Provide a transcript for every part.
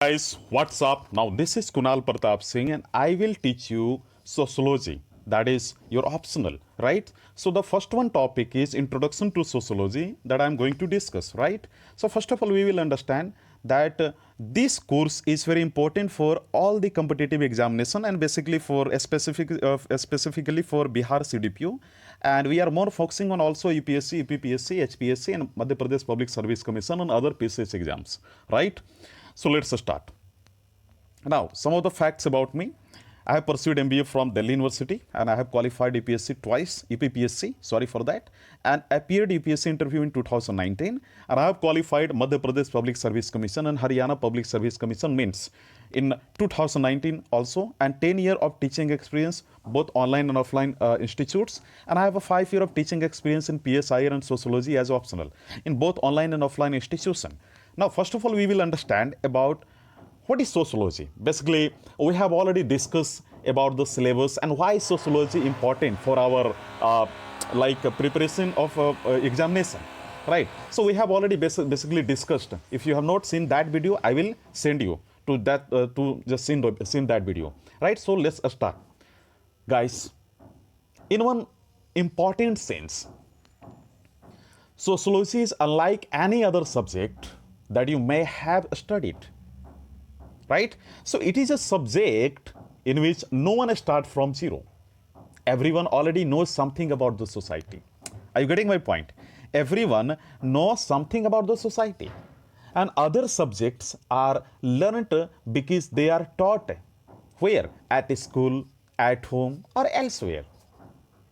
Guys, what's up? Now, this is Kunal Pratap Singh, and I will teach you sociology. That is your optional, right? So, the first one topic is introduction to sociology that I'm going to discuss, right? So, first of all, we will understand that this course is very important for all the competitive examination and basically for specifically for Bihar CDPO, and we are more focusing on also UPSC, UPPSC, HPSC, and Madhya Pradesh Public Service Commission and other PCS exams, right? So let's start. Now, some of the facts about me. I have pursued MBA from Delhi University and I have qualified UPSC twice, UPPSC, sorry for that, and appeared UPSC interview in 2019. And I have qualified Madhya Pradesh Public Service Commission and Haryana Public Service Commission means in 2019 also, and 10 year of teaching experience, both online and offline institutes. And I have a 5 year of teaching experience in PSIR and sociology as optional in both online and offline institution. Now, first of all, we will understand about what is sociology. Basically, we have already discussed about the syllabus and why is sociology important for our preparation of examination, right? So we have already basically discussed. If you have not seen that video, I will send you to that to just seen that video, right? So let's start, guys. In one important sense, sociology is unlike any other subject that you may have studied, right? So it is a subject in which no one starts from zero. Everyone already knows something about the society. Are you getting my point? Everyone knows something about the society. And other subjects are learned because they are taught. Where? At school, at home, or elsewhere.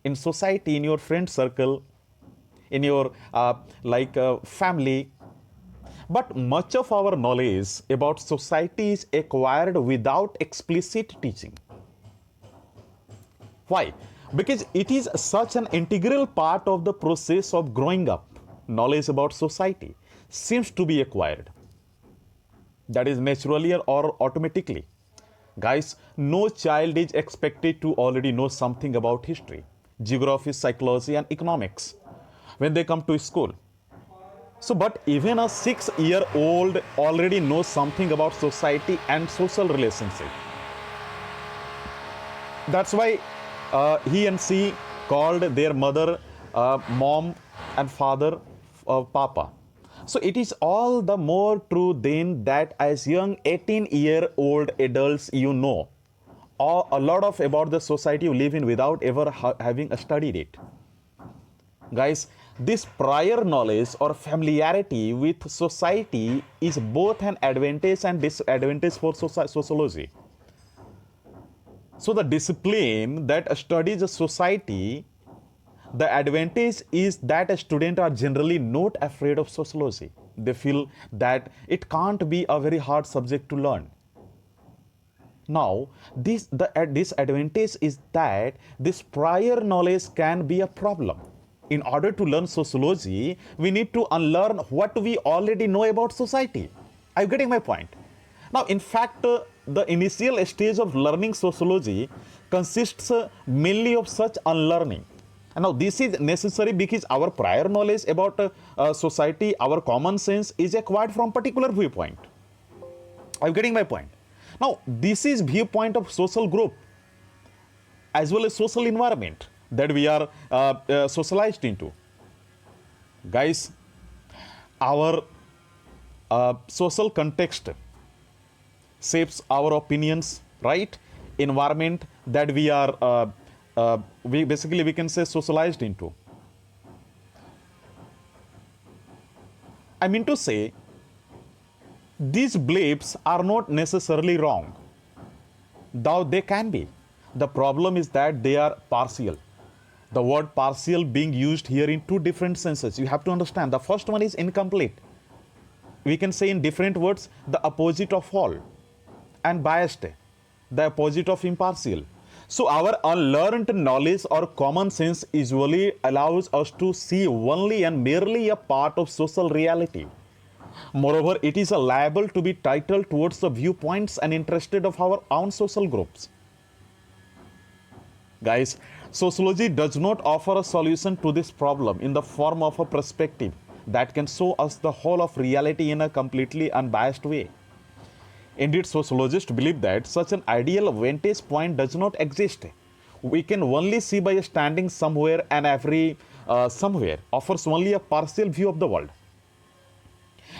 In society, in your friend circle, in your family. But much of our knowledge about society is acquired without explicit teaching. Why? Because it is such an integral part of the process of growing up. Knowledge about society seems to be acquired. That is naturally or automatically. Guys, no child is expected to already know something about history, geography, psychology, and economics when they come to school. So, but even a 6-year-old already knows something about society and social relationship. That's why he and she called their mother mom and father papa. So it is all the more true then that as young 18-year-old adults you know a lot of about the society you live in without ever having studied it. Guys, this prior knowledge or familiarity with society is both an advantage and disadvantage for sociology. So the discipline that studies a society, the advantage is that students are generally not afraid of sociology. They feel that it can't be a very hard subject to learn. Now, the disadvantage is that this prior knowledge can be a problem. In order to learn sociology, we need to unlearn what we already know about society. Are you getting my point? Now, in fact, the initial stage of learning sociology consists mainly of such unlearning. And now, this is necessary because our prior knowledge about society, our common sense is acquired from particular viewpoint. Are you getting my point? Now, this is viewpoint of social group as well as social environment that we are socialized into. Guys, our social context shapes our opinions, right? Environment that we are, we can say socialized into. I mean to say, these beliefs are not necessarily wrong, though they can be. The problem is that they are partial. The word partial being used here in two different senses. You have to understand. The first one is incomplete. We can say in different words, the opposite of all, and biased, the opposite of impartial. So our unlearned knowledge or common sense usually allows us to see only and merely a part of social reality. Moreover, it is liable to be titled towards the viewpoints and interested of our own social groups. Guys, sociology does not offer a solution to this problem in the form of a perspective that can show us the whole of reality in a completely unbiased way. Indeed, sociologists believe that such an ideal vantage point does not exist. We can only see by standing somewhere, and every somewhere offers only a partial view of the world.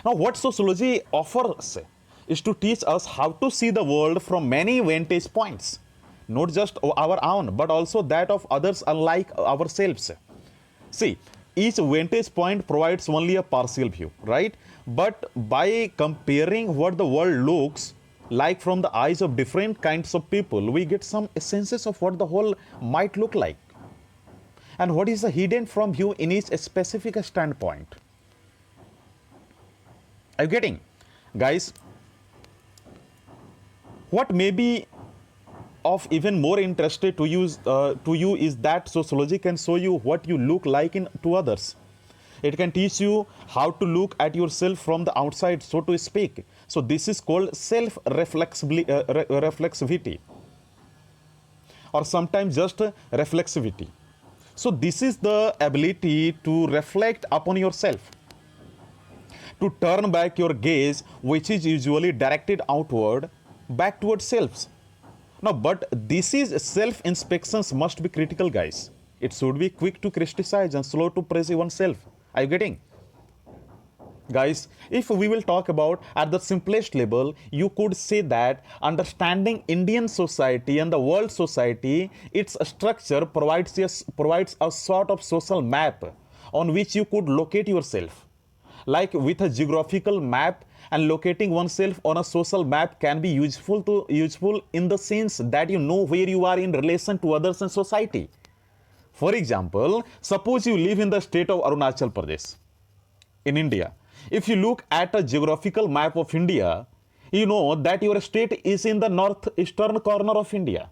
Now, what sociology offers is to teach us how to see the world from many vantage points, not just our own, but also that of others unlike ourselves. See, each vantage point provides only a partial view, right? But by comparing what the world looks like from the eyes of different kinds of people, we get some senses of what the whole might look like and what is the hidden from view in each specific standpoint. Are you getting? Guys, what may be of even more interest to you is that sociology can show you what you look like in to others. It can teach you how to look at yourself from the outside, so to speak. So this is called self-reflexivity, or sometimes just reflexivity. So this is the ability to reflect upon yourself, to turn back your gaze, which is usually directed outward, back towards selves. Now, but this is self-inspections must be critical, guys. It should be quick to criticize and slow to praise oneself. Are you getting? Guys, if we will talk about at the simplest level, you could say that understanding Indian society and the world society, its structure provides a sort of social map on which you could locate yourself. Like with a geographical map, and locating oneself on a social map can be useful in the sense that you know where you are in relation to others in society. For example, suppose you live in the state of Arunachal Pradesh in India. If you look at a geographical map of India, you know that your state is in the northeastern corner of India.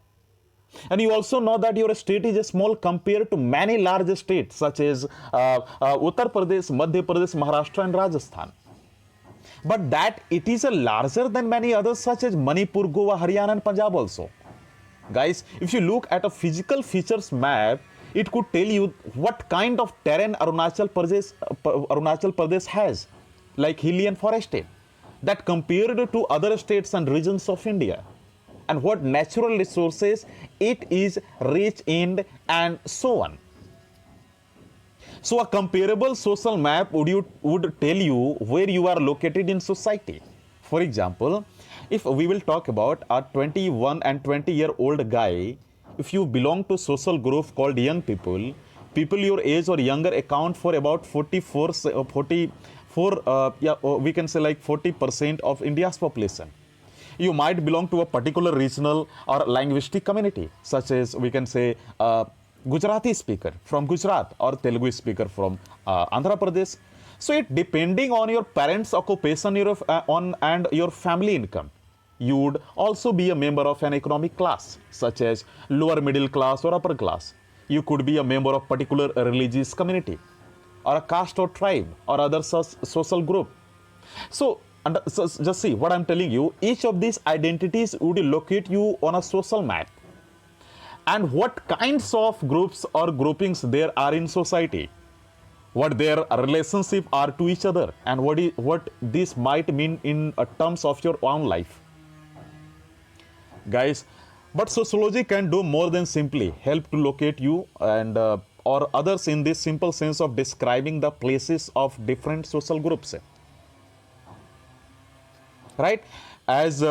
And you also know that your state is small compared to many large states such as Uttar Pradesh, Madhya Pradesh, Maharashtra and Rajasthan. But that it is a larger than many others such as Manipur, Goa, Haryana and Punjab also. Guys, if you look at a physical features map, it could tell you what kind of terrain Arunachal Pradesh has, like hilly and forested, that compared to other states and regions of India, and what natural resources it is rich in, and so on. So a comparable social map would tell you where you are located in society. For example, if we will talk about a 21 and 20-year-old guy, if you belong to social group called young people, people your age or younger account for about 40% of India's population. You might belong to a particular regional or linguistic community, such as we can say Gujarati speaker from Gujarat or Telugu speaker from Andhra Pradesh. So it depending on your parents' occupation and your family income, you would also be a member of an economic class such as lower middle class or upper class. You could be a member of particular religious community or a caste or tribe or other social group. So just see what I'm telling you. Each of these identities would locate you on a social map, and what kinds of groups or groupings there are in society, what their relationship are to each other, and what this might mean in terms of your own life. Guys, but sociology can do more than simply help to locate you and or others in this simple sense of describing the places of different social groups. Right? As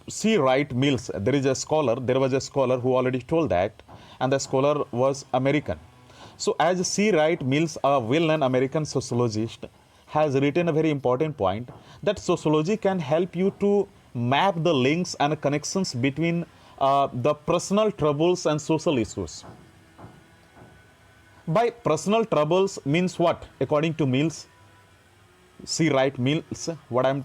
C. Wright Mills, there was a scholar who already told that, and the scholar was American. So as C. Wright Mills, a well-known American sociologist, has written a very important point, that sociology can help you to map the links and connections between the personal troubles and social issues. By personal troubles means what? According to Mills, C. Wright Mills, what I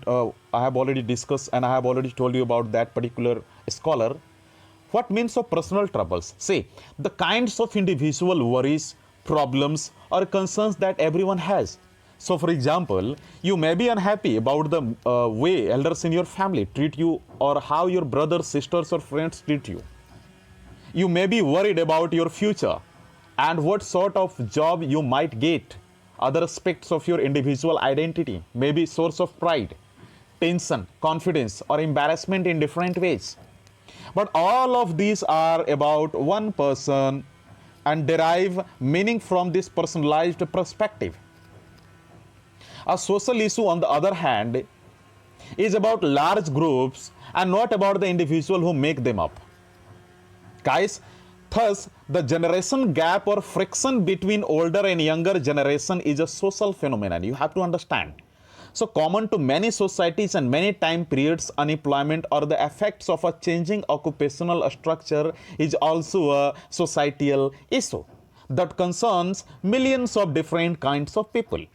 have already discussed and I have already told you about that particular scholar. What means of personal troubles? Say, the kinds of individual worries, problems or concerns that everyone has. So for example, you may be unhappy about the way elders in your family treat you or how your brothers, sisters or friends treat you. You may be worried about your future and what sort of job you might get. Other aspects of your individual identity may be source of pride. tension, confidence, or embarrassment in different ways. But all of these are about one person and derive meaning from this personalized perspective. A social issue, on the other hand, is about large groups and not about the individual who make them up. Guys, thus, the generation gap or friction between older and younger generation is a social phenomenon. You have to understand. So, common to many societies and many time periods, unemployment or the effects of a changing occupational structure is also a societal issue that concerns millions of different kinds of people.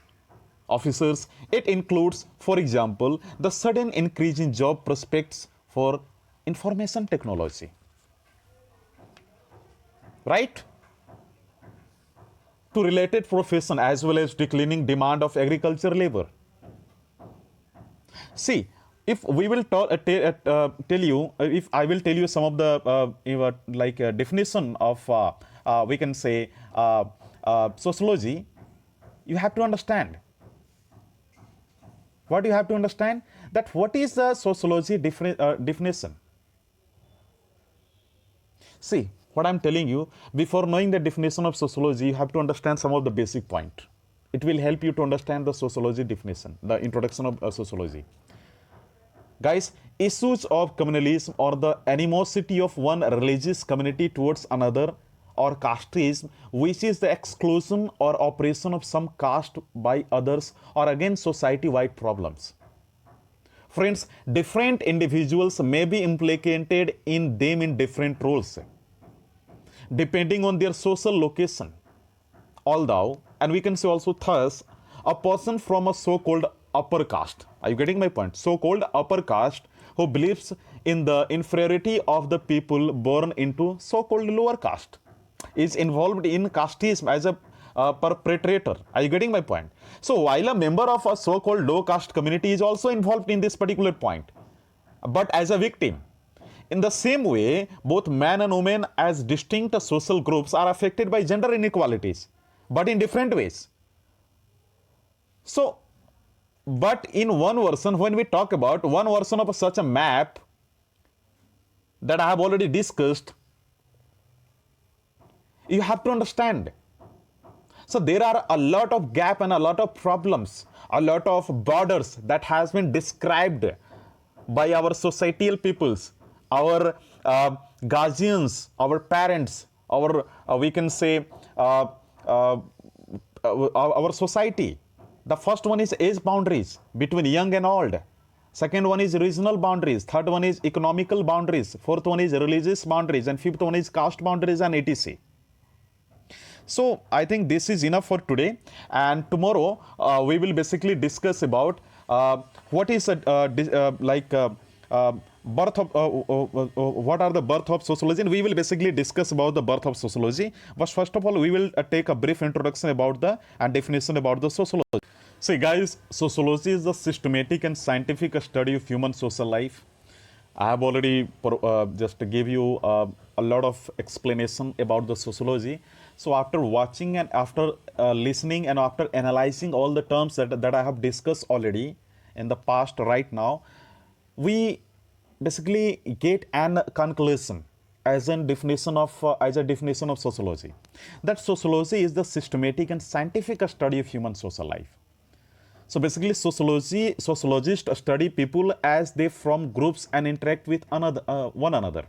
Officers, it includes, for example, the sudden increase in job prospects for information technology. Right? To related profession as well as declining demand of agriculture labor. See, if we will tell you, if I will tell you some of the definition of we can say sociology, you have to understand. What you have to understand? That what is the sociology definition? See, what I'm telling you, before knowing the definition of sociology, you have to understand some of the basic point. It will help you to understand the sociology definition, the introduction of sociology. Guys, issues of communalism or the animosity of one religious community towards another, or casteism, which is the exclusion or oppression of some caste by others, or against society-wide problems. Friends, different individuals may be implicated in them in different roles, depending on their social location. Although, and we can say also thus, a person from a so-called upper caste, are you getting my point? So-called upper caste who believes in the inferiority of the people born into so-called lower caste is involved in casteism as a perpetrator. Are you getting my point? So while a member of a so-called low caste community is also involved in this particular point, but as a victim. In the same way, both men and women as distinct social groups are affected by gender inequalities, but in different ways. So, but in one version, when we talk about one version of such a map that I have already discussed, you have to understand. So there are a lot of gap and a lot of problems, a lot of borders that has been described by our societal peoples, our guardians, our parents, our we can say our society. The first one is age boundaries between young and old. Second one is regional boundaries. Third one is economical boundaries. Fourth one is religious boundaries. And fifth one is caste boundaries and etc. So I think this is enough for today. And tomorrow we will basically discuss about what is birth of what are the birth of sociology, and we will basically discuss about the birth of sociology. But first of all, we will take a brief introduction about the and definition about the sociology. See guys, sociology is the systematic and scientific study of human social life. I have already just gave you a lot of explanation about the sociology. So after watching and after listening and after analyzing all the terms that I have discussed already in the past right now, we basically get an conclusion as a definition of sociology. That sociology is the systematic and scientific study of human social life. So basically, sociologists study people as they form groups and interact with one another.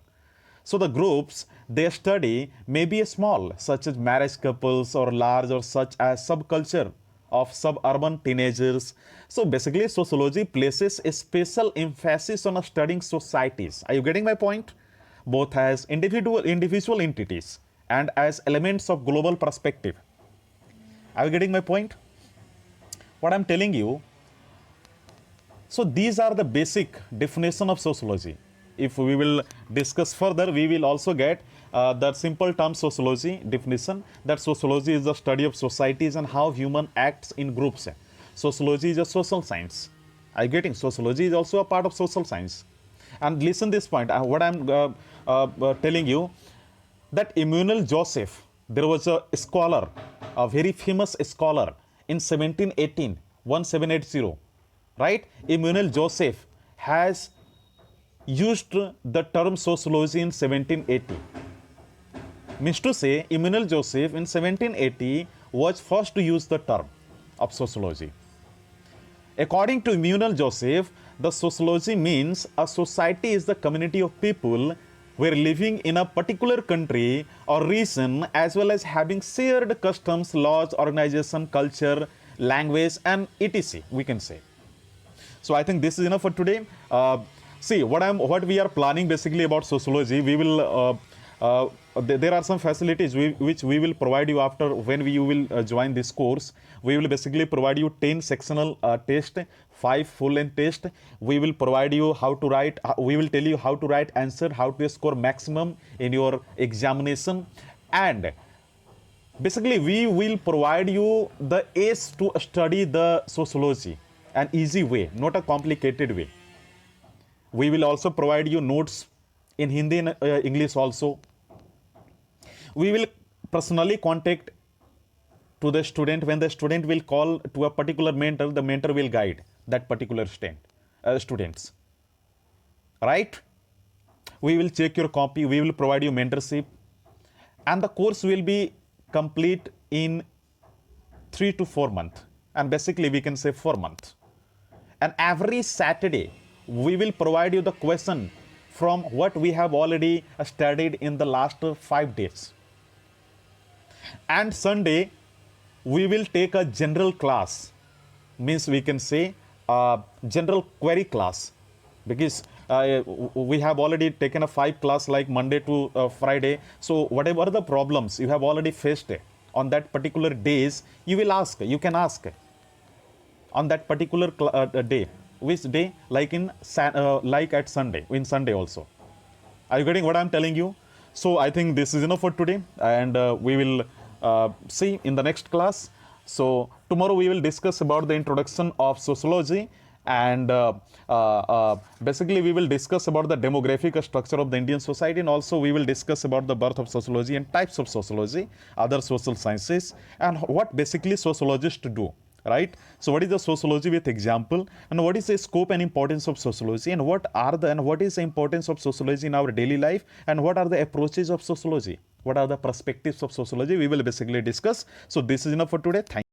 So the groups they study may be small, such as marriage couples, or large, or such as subculture of suburban teenagers. So basically, sociology places a special emphasis on studying societies. Are you getting my point? Both as individual entities and as elements of global perspective. Are you getting my point? What I'm telling you, so these are the basic definition of sociology. If we will discuss further, we will also get the simple term sociology definition, that sociology is the study of societies and how human acts in groups. Sociology is a social science. Are you getting? Sociology is also a part of social science. And listen this point, what I'm telling you, that Emmanuel Joseph, there was a scholar, a very famous scholar in 1780. right? Emmanuel Joseph has used the term sociology in 1780. Means to say, Emmanuel Joseph in 1780 was first to use the term of sociology. According to Emmanuel Joseph, the sociology means a society is the community of people who are living in a particular country or region, as well as having shared customs, laws, organization, culture, language, and etc. We can say. So I think this is enough for today. See what we are planning basically about sociology. We will there are some facilities which we will provide you after when you will join this course. We will basically provide you 10 sectional test, 5 full-length test. We will provide you how to write. We will tell you how to write answer, how to score maximum in your examination, and basically we will provide you the aids to study the sociology, an easy way, not a complicated way. We will also provide you notes in Hindi and English also. We will personally contact to the student. When the student will call to a particular mentor, the mentor will guide that particular students. Right? We will check your copy. We will provide you mentorship. And the course will be complete in 3 to 4 months. And basically we can say 4 months. And every Saturday, we will provide you the question from what we have already studied in the last 5 days. And Sunday, we will take a general class, means we can say general query class, because we have already taken a 5 class like Monday to Friday. So whatever the problems you have already faced on that particular days, you will ask, you can ask on that particular day. Which day? Like like at Sunday, in Sunday also. Are you getting what I'm telling you? So I think this is enough for today, and we will see in the next class. So tomorrow we will discuss about the introduction of sociology, and basically we will discuss about the demographic structure of the Indian society, and also we will discuss about the birth of sociology and types of sociology, other social sciences, and what basically sociologists do. Right? So what is the sociology with example, and what is the scope and importance of sociology, and what is the importance of sociology in our daily life, and what are the approaches of sociology, what are the perspectives of sociology, we will basically discuss. So this is enough for today. Thank you.